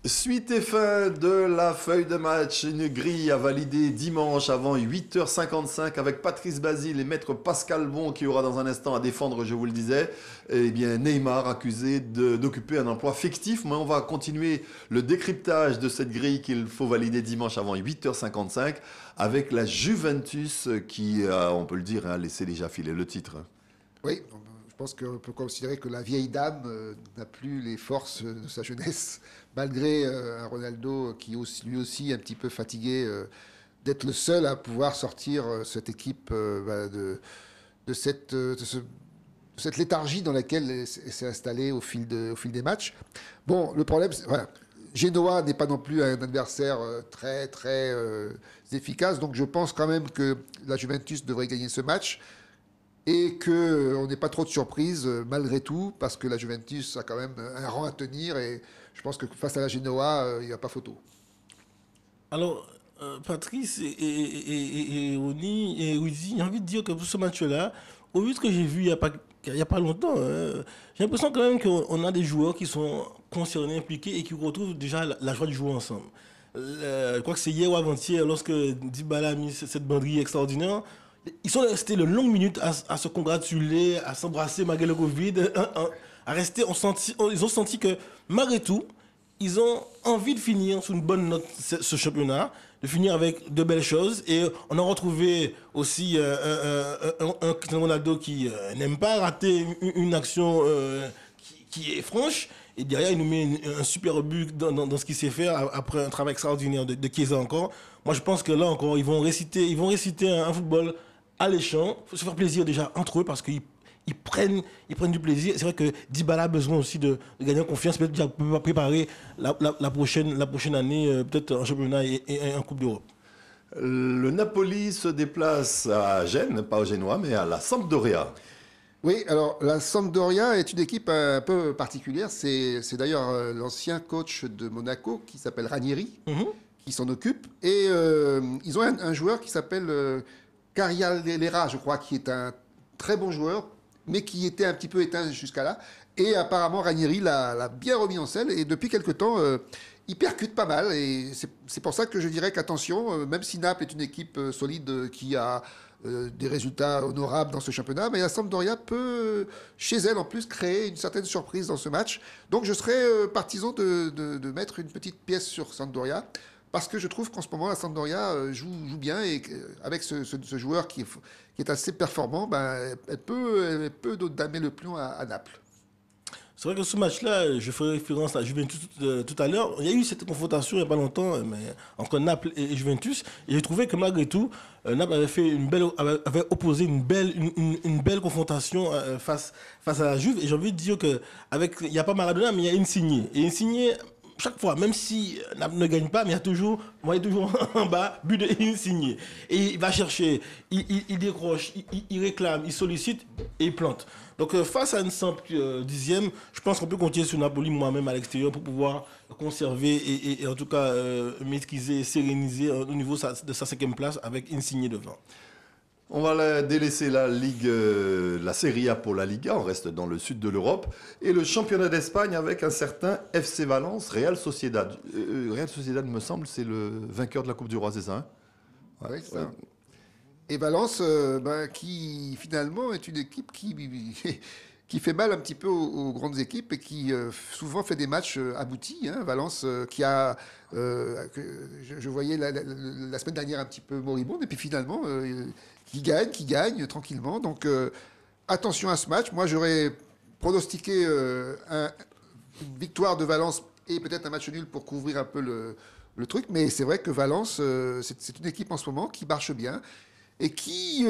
Suite et fin de la feuille de match, une grille à valider dimanche avant 8h55 avec Patrice Basile et maître Pascal Bon qui aura dans un instant à défendre, je vous le disais, eh bien Neymar accusé d'occuper un emploi fictif. Mais on va continuer le décryptage de cette grille qu'il faut valider dimanche avant 8h55 avec la Juventus qui, on peut le dire, a laissé déjà filer le titre. Oui, je pense qu'on peut considérer que la vieille dame n'a plus les forces de sa jeunesse, malgré un Ronaldo qui est lui aussi un petit peu fatigué d'être le seul à pouvoir sortir cette équipe de cette léthargie dans laquelle elle s'est installée au fil des matchs. Bon, le problème, c'est voilà, Genoa n'est pas non plus un adversaire très efficace, donc je pense quand même que la Juventus devrait gagner ce match. Et qu'on n'ait pas trop de surprises malgré tout, parce que la Juventus a quand même un rang à tenir, et je pense que face à la Genoa, il n'y a pas photo. Alors, Patrice et Oni et Uzi, j'ai envie de dire que pour ce match-là, au vu de ce que j'ai vu il y a pas longtemps, j'ai l'impression quand même qu'on a des joueurs qui sont concernés, impliqués et qui retrouvent déjà la joie de jouer ensemble. Je crois que c'est hier ou avant-hier, lorsque Dybala a mis cette banderie extraordinaire. Ils sont restés de longues minutes à se congratuler, à s'embrasser malgré le Covid, à rester. Ils ont senti que malgré tout, ils ont envie de finir sur une bonne note ce championnat, de finir avec de belles choses. Et on a retrouvé aussi un Cristiano Ronaldo qui n'aime pas rater une action qui est franche. Et derrière, il nous met un super but dans ce qu'il sait faire après un travail extraordinaire de Chiesa encore. Moi, je pense que là encore, ils vont réciter un football alléchant. Il faut se faire plaisir déjà entre eux parce qu'ils prennent du plaisir. C'est vrai que Dybala a besoin aussi de gagner en confiance, peut-être déjà préparer la prochaine année, peut-être en championnat et en Coupe d'Europe. Le Napoli se déplace à Gênes, pas au Génois, mais à la Sampdoria. Oui, alors la Sampdoria est une équipe un peu particulière. C'est d'ailleurs l'ancien coach de Monaco qui s'appelle Ranieri qui s'en occupe. Et ils ont un joueur qui s'appelle Carialera, je crois, qui est un très bon joueur, mais qui était un petit peu éteint jusqu'à là. Et apparemment, Ranieri l'a bien remis en selle. Et depuis quelque temps, il percute pas mal. Et c'est pour ça que je dirais qu'attention, même si Naples est une équipe solide qui a des résultats honorables dans ce championnat, mais la Sampdoria peut, chez elle en plus, créer une certaine surprise dans ce match. Donc je serais partisan de mettre une petite pièce sur Sampdoria. Parce que je trouve qu'en ce moment, la Sampdoria joue bien et avec ce joueur qui est assez performant, elle peut damer le plomb à Naples. C'est vrai que ce match-là, je ferai référence à Juventus tout à l'heure. Il y a eu cette confrontation il n'y a pas longtemps entre Naples et Juventus. Et j'ai trouvé que malgré tout, Naples avait opposé une belle confrontation face à la Juve. Et j'ai envie de dire qu'il n'y a pas Maradona, mais il y a Insigne. Et Insigne, chaque fois, même si Naples ne gagne pas, mais il y a toujours en bas, but de Insigne. Et il va chercher, il décroche, il réclame, il sollicite et il plante. Donc face à une simple dixième, je pense qu'on peut compter sur Napoli moi-même à l'extérieur pour pouvoir conserver et en tout cas maîtriser, séréniser au niveau de sa 5e place avec Insigne devant. On va délaisser la Ligue, la Serie A pour la Liga, on reste dans le sud de l'Europe, et le championnat d'Espagne avec un certain FC Valence, Real Sociedad. Real Sociedad, me semble, c'est le vainqueur de la Coupe du Roi, c'est ça, hein? Oui, c'est ça. Et Valence, qui finalement est une équipe qui fait mal un petit peu aux grandes équipes et qui souvent fait des matchs aboutis. Hein. Valence qui a, je voyais la semaine dernière un petit peu moribonde et puis finalement qui gagne tranquillement. Donc attention à ce match. Moi j'aurais pronostiqué une victoire de Valence et peut-être un match nul pour couvrir un peu le truc. Mais c'est vrai que Valence, c'est une équipe en ce moment qui marche bien. Et qui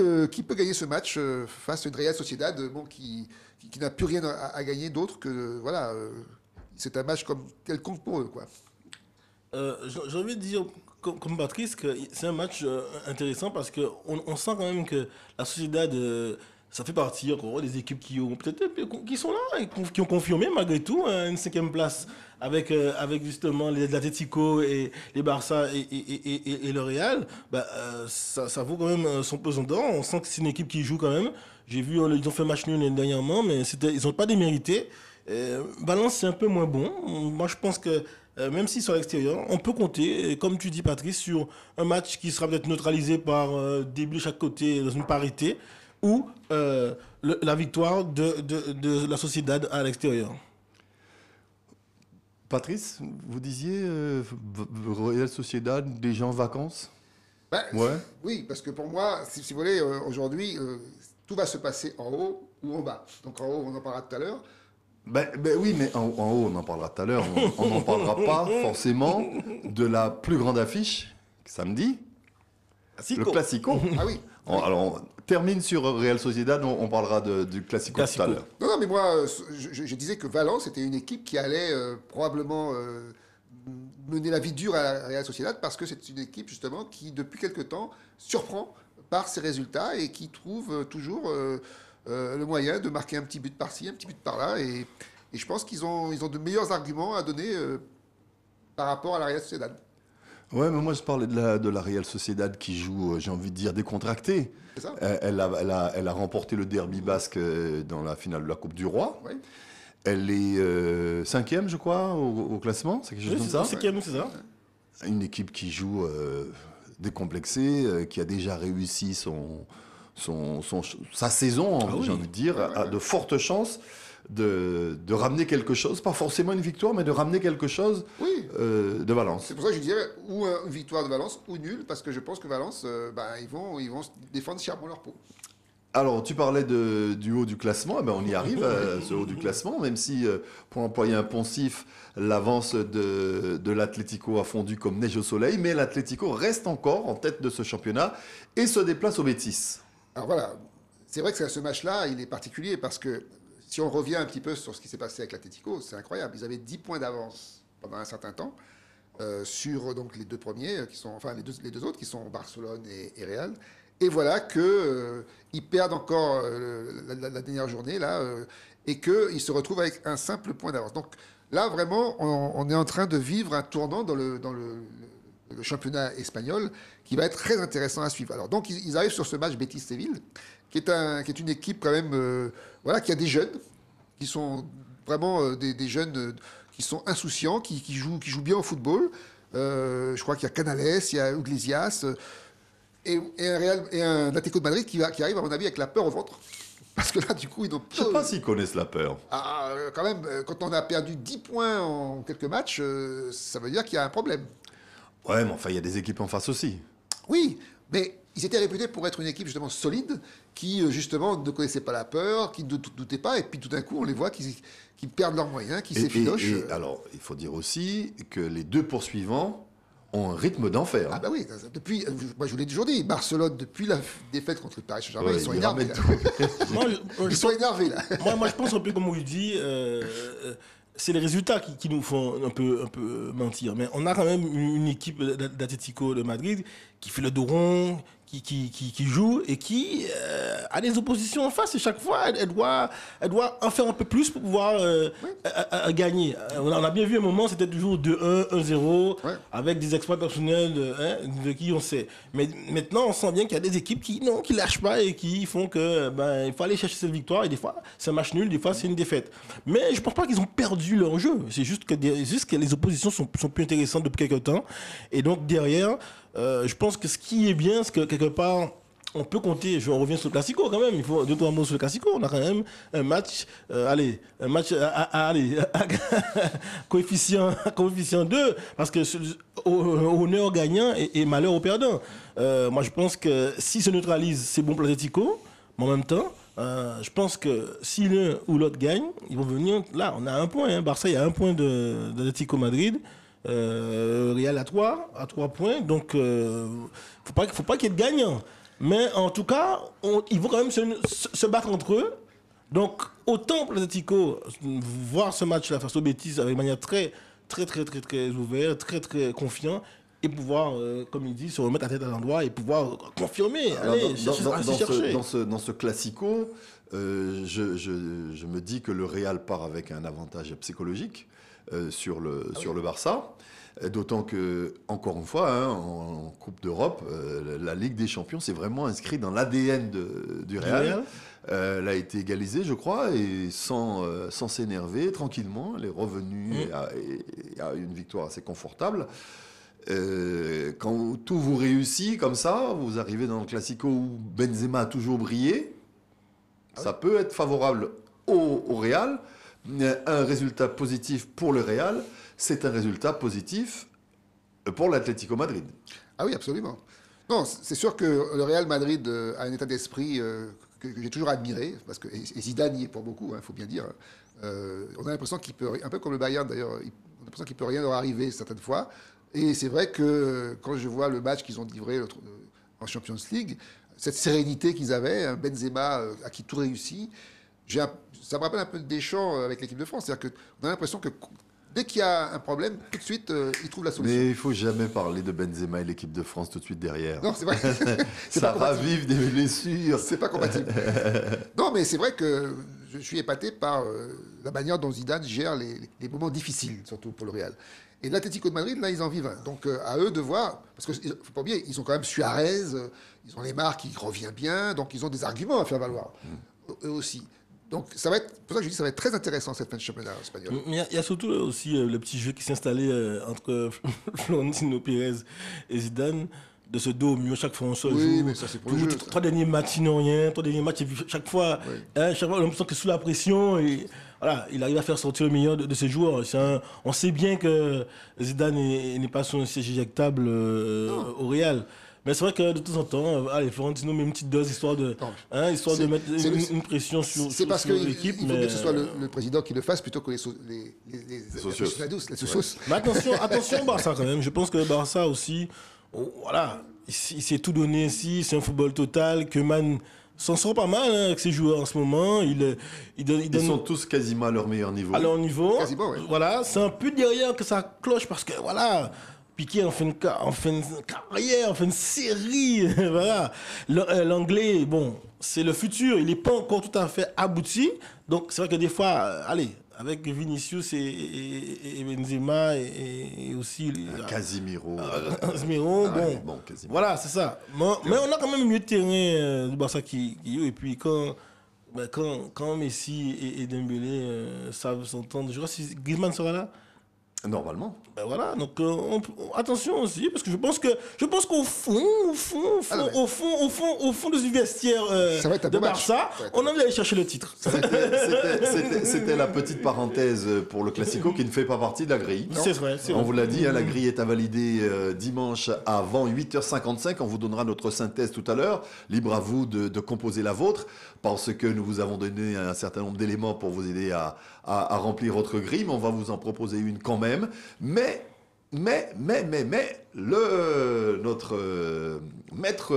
peut gagner ce match face à une Real Sociedad qui n'a plus rien à gagner d'autre que voilà, c'est un match comme quelconque pour eux, quoi. J'ai envie de dire comme Patrice que c'est un match intéressant parce qu'on sent quand même que la Sociedad ça fait partie encore des équipes qui sont là et qui ont confirmé malgré tout une 5e place avec justement les Atlético et les Barça et le Real. Ça vaut quand même son pesant d'or. On sent que c'est une équipe qui joue quand même. J'ai vu, ils ont fait match nul dernièrement, mais ils n'ont pas démérité. Valence, c'est un peu moins bon. Moi, je pense que même si sur l'extérieur, on peut compter, comme tu dis, Patrice, sur un match qui sera peut-être neutralisé par des buts de chaque côté dans une parité ou la victoire de la Sociedad à l'extérieur. Patrice, vous disiez Real Sociedad, déjà en vacances? Ben, Ouais. oui, parce que pour moi, si vous voulez, aujourd'hui, tout va se passer en haut ou en bas. Donc en haut, on en parlera tout à l'heure. Oui, mais en haut, on en parlera tout à l'heure. On n'en parlera pas forcément de la plus grande affiche, samedi, le Classico. Ah oui. Alors, on termine sur Real Sociedad, on parlera du Classico tout à l'heure. Non, non, mais moi, je disais que Valence était une équipe qui allait probablement mener la vie dure à la Real Sociedad parce que c'est une équipe, justement, qui, depuis quelque temps, surprend par ses résultats et qui trouve toujours le moyen de marquer un petit but par-ci, un petit but par-là. Et je pense qu'ils ont de meilleurs arguments à donner par rapport à la Real Sociedad. Ouais, mais moi je parlais de la Real Sociedad qui joue, j'ai envie de dire, décontractée. C'est ça. Elle a remporté le derby basque dans la finale de la Coupe du Roi. Oui. Elle est cinquième, je crois, au classement. C'est quelque chose comme ça. Cinquième, c'est ça. Une équipe qui joue décomplexée, qui a déjà réussi sa saison, j'ai envie de dire, a de fortes chances de ramener quelque chose, pas forcément une victoire, mais de ramener quelque chose de Valence. C'est pour ça que je dirais ou une victoire de Valence ou nul, parce que je pense que Valence, ils vont se défendre chèrement leur peau. Alors, tu parlais du haut du classement, on y arrive à ce haut du classement, même si, pour employer un poncif, l'avance de l'Atlético a fondu comme neige au soleil, mais l'Atlético reste encore en tête de ce championnat et se déplace au Betis. Alors voilà, c'est vrai que ce match-là, il est particulier, parce que si on revient un petit peu sur ce qui s'est passé avec l'Atlético, c'est incroyable. Ils avaient 10 points d'avance pendant un certain temps sur donc, les deux premiers, les deux autres, qui sont Barcelone et Real. Et voilà qu'ils perdent encore la dernière journée, là, et qu'ils se retrouvent avec un simple point d'avance. Donc là, vraiment, on est en train de vivre un tournant dans le championnat espagnol qui va être très intéressant à suivre. Alors, donc, ils arrivent sur ce match Betis-Séville, qui est une équipe quand même, qui a des jeunes, qui sont vraiment des jeunes qui sont insouciants, qui jouent bien au football. Je crois qu'il y a Canales, il y a Iglesias, et un Atlético de Madrid qui arrive, à mon avis, avec la peur au ventre. Parce que là, du coup, ils n'ont pas... Je ne sais pas s'ils connaissent la peur. Ah, quand même, quand on a perdu 10 points en quelques matchs, ça veut dire qu'il y a un problème. Ouais, mais enfin, il y a des équipes en face aussi. Oui, mais ils étaient réputés pour être une équipe justement solide, qui justement ne connaissait pas la peur, qui ne doutait pas, et puis tout d'un coup, on les voit qui perdent leurs moyens, qui s'effilochent. Alors, il faut dire aussi que les deux poursuivants ont un rythme d'enfer. Ah bah oui, depuis, moi je vous l'ai toujours dit, Barcelone, depuis la défaite contre le Paris Saint-Germain, ils sont énervés. Ils sont énervés, là. Moi, je pense un peu comme on lui dit, c'est les résultats qui nous font un peu mentir. Mais on a quand même une équipe d'Atlético de Madrid qui fait le dos rond, qui joue et qui a des oppositions en face. Et chaque fois, elle doit en faire un peu plus pour pouvoir gagner. On a bien vu un moment, c'était toujours 2-1, 1-0, avec des exploits personnels de qui on sait. Mais maintenant, on sent bien qu'il y a des équipes qui lâchent pas et qui font que il faut aller chercher cette victoire. Et des fois, c'est un match nul, des fois, c'est une défaite. Mais je pense pas qu'ils ont perdu leur jeu. C'est juste que les oppositions sont plus intéressantes depuis quelques temps. Et donc, derrière... je pense que ce qui est bien, c'est que quelque part, on peut compter. On revient sur le Classico quand même. Il faut 2-3 mots sur le Classico. On a quand même un match, coefficient 2, parce que honneur au gagnant et malheur au perdant. Moi, je pense que si se neutralise, c'est bon pour l'Atlético, mais en même temps, je pense que si l'un ou l'autre gagne, ils vont venir. Là, on a un point. Barça, il y a un point de l'Atlético Madrid. Real à 3 points, donc faut pas qu'il y ait de gagnant. Mais en tout cas, ils vont quand même se battre entre eux. Donc autant pour l'Atlético voir ce match-là face au Betis avec manière très ouverte, très confiant, et pouvoir, comme il dit, se remettre la tête à l'endroit et pouvoir confirmer. Dans ce Classico, je me dis que le Real part avec un avantage psychologique. sur le Barça. D'autant que, encore une fois, hein, en Coupe d'Europe, la Ligue des Champions s'est vraiment inscrite dans l'ADN du Real. Elle a été égalisée, je crois, et sans s'énerver, tranquillement. Elle est revenue et a une victoire assez confortable. Quand tout vous réussit comme ça, vous arrivez dans le Classico où Benzema a toujours brillé, ça peut être favorable au Real. Un résultat positif pour le Real, c'est un résultat positif pour l'Atlético Madrid. Ah oui, absolument. Non, c'est sûr que le Real Madrid a un état d'esprit que j'ai toujours admiré, parce que et Zidane y est pour beaucoup, il faut bien dire. On a l'impression qu'il peut, un peu comme le Bayern d'ailleurs, on a l'impression qu'il peut rien leur arriver certaines fois. Et c'est vrai que quand je vois le match qu'ils ont livré en Champions League, cette sérénité qu'ils avaient, Benzema à qui tout réussit, ça me rappelle un peu Deschamps avec l'équipe de France. C'est-à-dire qu'on a l'impression que dès qu'il y a un problème, tout de suite, ils trouvent la solution. Mais il ne faut jamais parler de Benzema et l'équipe de France tout de suite derrière. Non, c'est vrai. Ça ravive des blessures. C'est pas compatible. Non, mais c'est vrai que je suis épaté par la manière dont Zidane gère les moments difficiles, surtout pour le Real. Et l'Atlético de Madrid, là, ils en vivent un. Donc, à eux de voir, parce que faut pas oublier, ils ont quand même Suarez, ils ont Neymar qui revient bien, donc ils ont des arguments à faire valoir, eux aussi. Donc, ça va être, pour ça que je dis, ça va être très intéressant cette fin de championnat espagnol. Il y a surtout aussi le petit jeu qui s'est installé entre Florentino Pérez et Zidane, de ce dos au mur, chaque fois on se joue. Mais ça, c'est pour le jeu, ça. 3 derniers matchs, ils n'ont rien. 3 derniers matchs, chaque fois, on a l'impression que sous la pression, et, voilà, il arrive à faire sortir le meilleur de ses joueurs. On sait bien que Zidane n'est pas son siège éjectable au Real. Mais c'est vrai que de temps en temps, allez, Florentino met une petite dose histoire de mettre une pression sur l'équipe. Il faut bien que ce soit le président qui le fasse plutôt que les socios. Mais attention Barça quand même. Je pense que Barça aussi, voilà, il s'est tout donné ici. C'est un football total. Koeman s'en sort pas mal avec ses joueurs en ce moment. Ils sont tous quasiment à leur meilleur niveau. À leur niveau. Quasiment, oui. Voilà, c'est un peu derrière que ça cloche parce que voilà. Piqué en fait une carrière, en fait une série. Voilà. L'anglais, bon, c'est le futur. Il n'est pas encore tout à fait abouti. Donc, c'est vrai que des fois, allez, avec Vinicius et Benzema et aussi... Casemiro. Casemiro, bon, Casemiro. Voilà, c'est ça. Mais on a quand même mieux de terrain du Barça qui et puis quand Messi et Dembélé savent s'entendre, je crois que Griezmann sera là. Normalement. Ben voilà, donc attention aussi, parce que je pense qu'au fond du vestiaire de Barça, on a envie d'aller chercher le titre. C'était la petite parenthèse pour le Classico qui ne fait pas partie de la grille. C'est vrai. On vous l'a dit, la grille est à valider dimanche avant 8h55. On vous donnera notre synthèse tout à l'heure. Libre à vous de composer la vôtre, parce que nous vous avons donné un certain nombre d'éléments pour vous aider à remplir votre grille, mais on va vous en proposer une quand même. Mais notre maître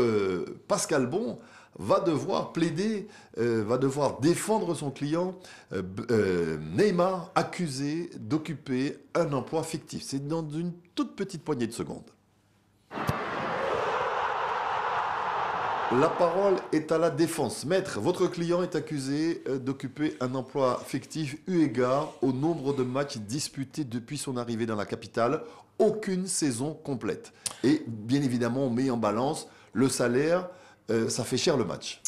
Pascal Bon va devoir plaider, va devoir défendre son client Neymar, accusé d'occuper un emploi fictif. C'est dans une toute petite poignée de secondes. La parole est à la défense. Maître, votre client est accusé d'occuper un emploi fictif eu égard au nombre de matchs disputés depuis son arrivée dans la capitale. Aucune saison complète. Et bien évidemment, on met en balance le salaire. Ça fait cher le match.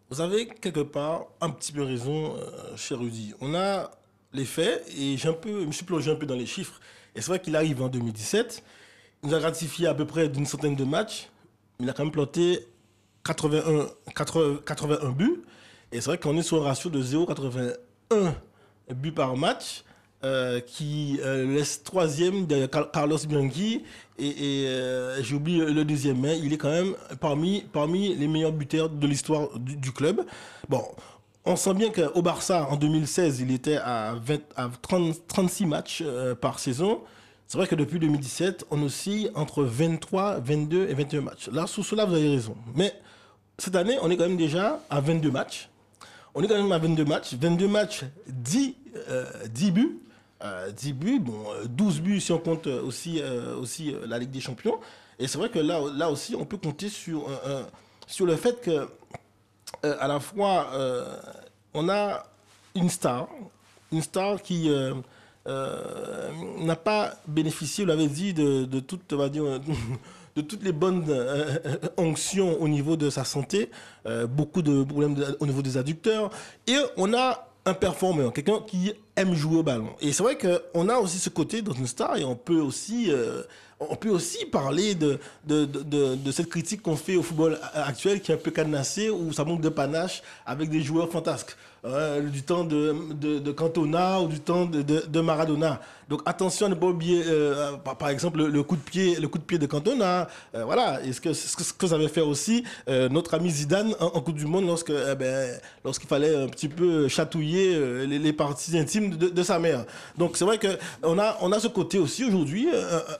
Vous avez quelque part un petit peu raison, cher Rudy. On a les faits et je me suis plongé un peu dans les chiffres. Et c'est vrai qu'il arrive en 2017. Il nous a gratifié à peu près d'une centaine de matchs. Il a quand même planté 81 buts. Et c'est vrai qu'on est sur un ratio de 0,81 buts par match, qui laisse troisième derrière Carlos Bianchi. Et j'oublie le deuxième, mais il est quand même parmi les meilleurs buteurs de l'histoire du club. Bon, on sent bien qu'au Barça, en 2016, il était à 36 matchs par saison. C'est vrai que depuis 2017, on oscille entre 23, 22 et 21 matchs. Là, sur cela, vous avez raison. Mais cette année, on est quand même déjà à 22 matchs. 22 matchs, 10 buts. 10 buts, bon, 12 buts si on compte aussi la Ligue des Champions. Et c'est vrai que là aussi, on peut compter sur le fait que, à la fois, on a une star qui n'a pas bénéficié, vous l'avez dit, de toute, on va dire, de toutes les bonnes onctions au niveau de sa santé, beaucoup de problèmes au niveau des adducteurs. Et on a un performeur, quelqu'un qui aime jouer au ballon. Et c'est vrai qu'on a aussi ce côté dans une star et on peut aussi parler de cette critique qu'on fait au football actuel qui est un peu cadenassé, où ça manque de panache avec des joueurs fantasques. Du temps de Cantona ou du temps de Maradona. Donc attention à ne pas oublier, par exemple, le coup de pied de Cantona. Voilà, et ce que ça avait fait aussi notre ami Zidane en Coupe du Monde lorsqu'il fallait un petit peu chatouiller les parties intimes de sa mère. Donc c'est vrai qu'on a ce côté aussi aujourd'hui,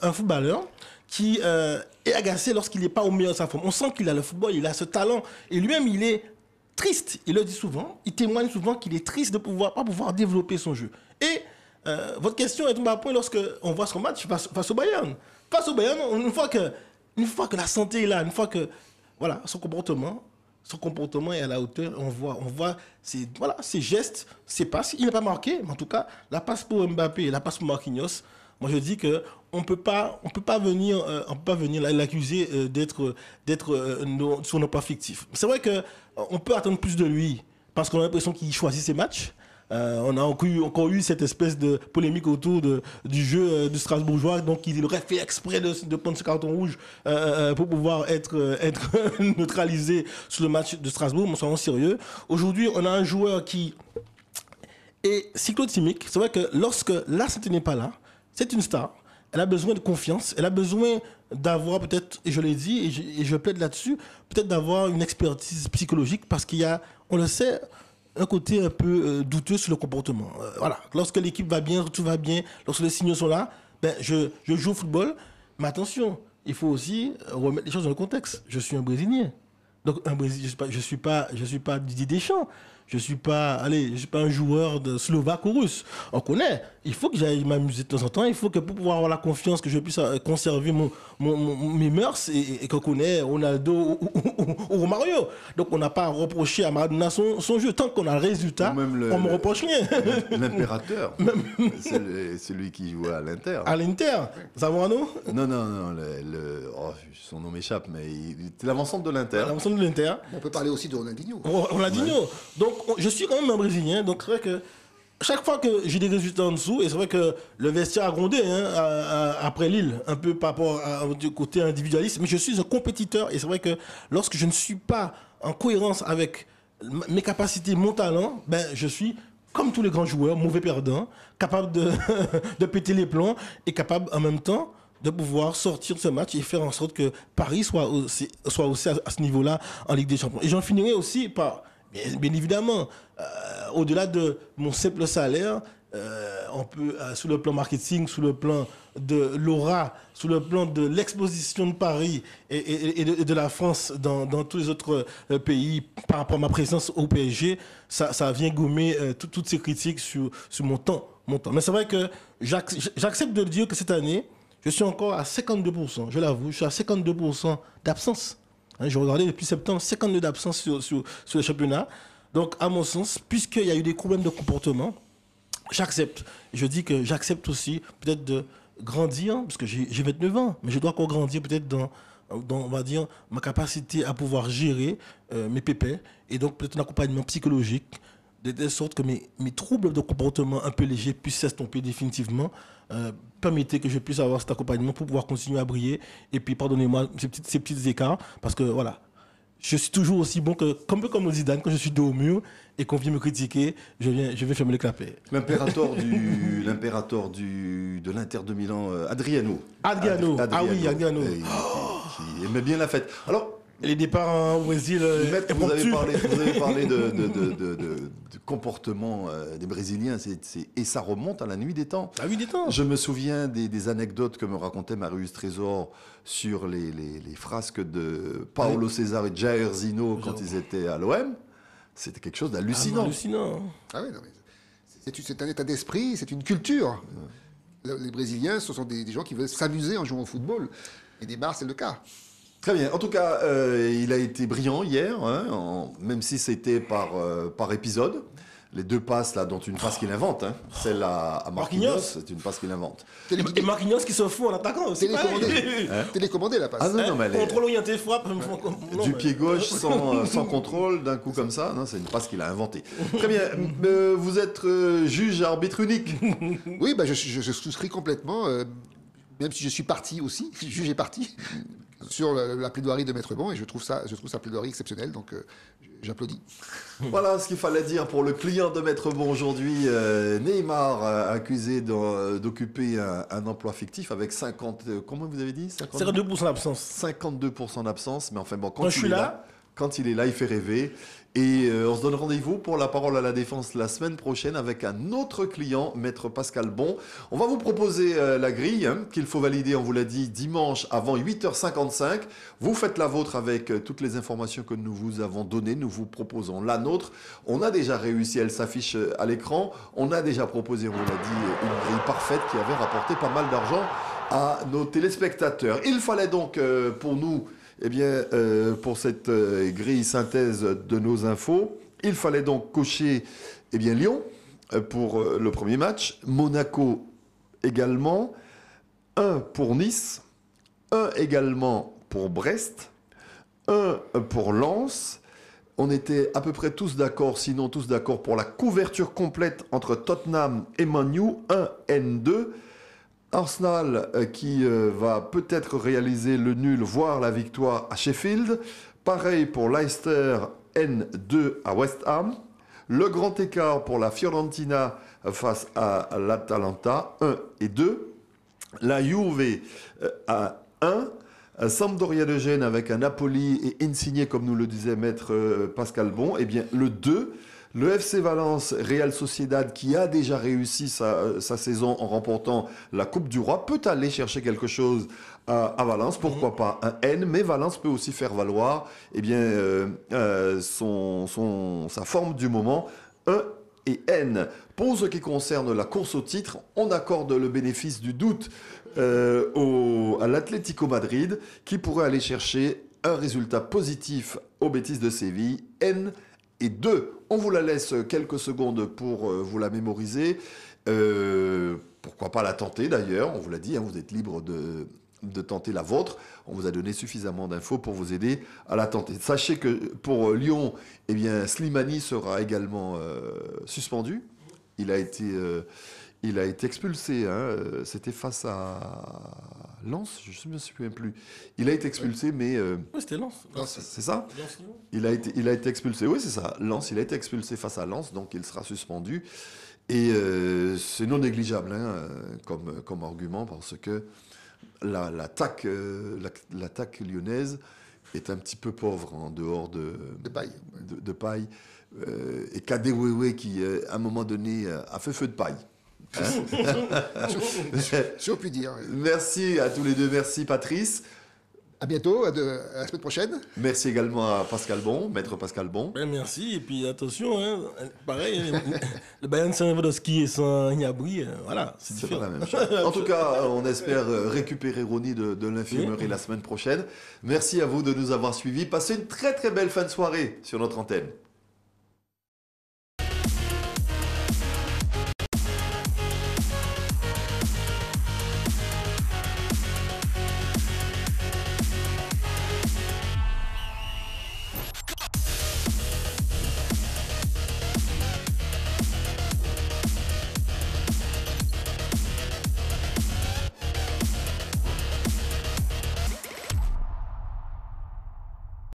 un footballeur qui est agacé lorsqu'il n'est pas au meilleur de sa forme. On sent qu'il a le football, il a ce talent, et lui-même il est triste, il le dit souvent, il témoigne souvent qu'il est triste de pas pouvoir développer son jeu. Et votre question est tombée à point lorsque on voit son match face au Bayern. Face au Bayern, une fois que la santé est là, une fois que voilà, son comportement est à la hauteur, on voit ses gestes, ses passes. Il n'est pas marqué, mais en tout cas, la passe pour Mbappé et la passe pour Marquinhos, moi je dis que on peut pas venir l'accuser d'être sur nos pas fictifs. C'est vrai que on peut attendre plus de lui parce qu'on a l'impression qu'il choisit ses matchs. On a encore eu cette espèce de polémique autour du jeu du Strasbourgeois, donc il aurait fait exprès de prendre ce carton rouge pour pouvoir être neutralisé sur le match de Strasbourg, mais soyons sérieux. Aujourd'hui, on a un joueur qui est cyclotimique. C'est vrai que lorsque la santé n'est pas là, c'est une star. Elle a besoin de confiance. Elle a besoin d'avoir peut-être, et je l'ai dit, et je plaide là-dessus, peut-être d'avoir une expertise psychologique parce qu'il y a, on le sait, un côté un peu douteux sur le comportement. Voilà. Lorsque l'équipe va bien, tout va bien, lorsque les signaux sont là, je joue au football. Mais attention, il faut aussi remettre les choses dans le contexte. Je suis un Brésilien. Donc, je suis pas Didier Deschamps. Je suis pas un joueur de slovaque ou russe. On connaît. Il faut que j'aille m'amuser de temps en temps. Il faut que pour pouvoir avoir la confiance que je puisse conserver mes mœurs et qu'on connaît Ronaldo ou Romario. Donc on n'a pas à reprocher à Maradona son jeu. Tant qu'on a le résultat, on ne me reproche rien. L'impérateur, c'est lui qui joue à l'Inter. À l'Inter, Zamorano? Non, son nom m'échappe, mais c'est l'avant-centre de l'Inter. L'avant-centre de l'Inter. On peut parler aussi de Ronaldinho. Ronaldinho. Ouais. Donc je suis quand même un Brésilien, donc c'est vrai que chaque fois que j'ai des résultats en dessous, et c'est vrai que le vestiaire a grondé après Lille, un peu par rapport du côté individualiste, mais je suis un compétiteur, et c'est vrai que lorsque je ne suis pas en cohérence avec mes capacités, mon talent, je suis, comme tous les grands joueurs, mauvais perdant, capable de péter les plombs, et capable en même temps de pouvoir sortir de ce match et faire en sorte que Paris soit aussi à ce niveau-là en Ligue des Champions. Et j'en finirai aussi par... Bien évidemment, au-delà de mon simple salaire, on peut, sous le plan marketing, sous le plan de l'aura, sous le plan de l'exposition de Paris et de la France dans tous les autres pays par rapport à ma présence au PSG, ça vient gommer toutes ces critiques sur mon temps. Mais c'est vrai que j'accepte de dire que cette année, je suis encore à 52%, je l'avoue, je suis à 52% d'absence. J'ai regardé depuis septembre, 52 d'absence sur le championnat. Donc, à mon sens, puisqu'il y a eu des problèmes de comportement, j'accepte. Je dis que j'accepte aussi peut-être de grandir, parce que j'ai 29 ans, mais je dois encore grandir peut-être dans, on va dire, ma capacité à pouvoir gérer mes pépins, et donc peut-être un accompagnement psychologique, de telle sorte que mes troubles de comportement un peu légers puissent s'estomper définitivement. Permettez que je puisse avoir cet accompagnement pour pouvoir continuer à briller. Et puis, pardonnez-moi ces petits écarts, parce que voilà, je suis toujours aussi bon que, un peu comme Zidane, quand je suis dos au mur et qu'on vient me critiquer, je vais fermer le clapet. L'impérateur de l'Inter de Milan, Adriano. Ah oui, Adriano. Qui aimait bien la fête. Alors, les départs au Brésil. Vous avez parlé de comportement des Brésiliens, et ça remonte à la nuit des temps. La nuit des temps. Je me souviens des anecdotes que me racontait Marius Trésor sur les frasques de Paulo César et Jair Zino quand ils étaient à l'OM. C'était quelque chose d'hallucinant. Ah oui, non, mais c'est un état d'esprit, c'est une culture. Les Brésiliens, ce sont des gens qui veulent s'amuser en jouant au football. Et Neymar, c'est le cas. Très bien. En tout cas, il a été brillant hier, même si c'était par épisode. Les 2 passes, là, dont une passe qu'il invente. Hein. Celle à Marquinhos, c'est une passe qu'il invente. Et Marquinhos qui se fout en attaquant aussi. Télécommandé la passe. Ah non, mais contrôle orienté, frappe. Du pied gauche, sans contrôle, d'un coup comme ça. Non, c'est une passe qu'il a inventée. Très bien. Vous êtes juge et arbitre unique. Oui, je souscris complètement. Même si je suis parti aussi, juge est parti sur la plaidoirie de Maître Bon, et je trouve sa plaidoirie exceptionnelle, donc j'applaudis. Voilà ce qu'il fallait dire pour le client de Maître Bon aujourd'hui. Neymar accusé d'occuper un emploi fictif avec 50... comment vous avez dit 52% d'absence. 52% d'absence, mais enfin bon, quand il est là, il fait rêver. Et on se donne rendez-vous pour la parole à la défense la semaine prochaine avec un autre client, Maître Pascal Bon. On va vous proposer la grille qu'il faut valider, on vous l'a dit, dimanche avant 8h55. Vous faites la vôtre avec toutes les informations que nous vous avons données. Nous vous proposons la nôtre. On a déjà réussi, elle s'affiche à l'écran. On a déjà proposé, on vous l'a dit, une grille parfaite qui avait rapporté pas mal d'argent à nos téléspectateurs. Il fallait donc pour nous... Eh bien, pour cette grille synthèse de nos infos, il fallait donc cocher Lyon pour le premier match, Monaco également, 1 pour Nice, 1 également pour Brest, 1 pour Lens. On était à peu près tous d'accord, sinon tous d'accord pour la couverture complète entre Tottenham et Man U, 1 N2. Arsenal qui va peut-être réaliser le nul, voire la victoire à Sheffield. Pareil pour Leicester, N2 à West Ham. Le grand écart pour la Fiorentina face à l'Atalanta, 1 et 2. La Juve à 1. Sampdoria de Gênes avec un Napoli et Insigne, comme nous le disait Maître Pascal Bon. Eh bien, le 2. Le FC Valence, Real Sociedad, qui a déjà réussi sa saison en remportant la Coupe du Roi, peut aller chercher quelque chose à Valence. Pourquoi pas un N, mais Valence peut aussi faire valoir sa forme du moment, 1 et N. Pour ce qui concerne la course au titre, on accorde le bénéfice du doute à l'Atlético Madrid, qui pourrait aller chercher un résultat positif au Betis de Séville, N et 2. On vous la laisse quelques secondes pour vous la mémoriser. Pourquoi pas la tenter d'ailleurs, on vous l'a dit, vous êtes libre de tenter la vôtre. On vous a donné suffisamment d'infos pour vous aider à la tenter. Sachez que pour Lyon, Slimani sera également suspendu. Il a été expulsé. C'était face à Lens, je ne me souviens plus. Il a été expulsé, mais... Oui, c'était Lens. C'est ça ? Il a été expulsé, oui, c'est ça. Lens, il a été expulsé face à Lens, donc il sera suspendu. Et c'est non négligeable comme argument, parce que l'attaque lyonnaise est un petit peu pauvre en dehors de paille. Et Kadewere qui, à un moment donné, a fait feu de paille. Si on peut dire. Merci à tous les deux. Merci Patrice. À bientôt, à la semaine prochaine. Merci également à Pascal Bon, Maître Pascal Bon. Merci, et puis attention, pareil, le Bayern Saint-Lewandowski et sans Gnabry, voilà, c'est pas la même chose. En tout cas, on espère récupérer Ronnie de l'infirmerie la semaine prochaine. Merci à vous de nous avoir suivis. Passez une très très belle fin de soirée sur notre antenne.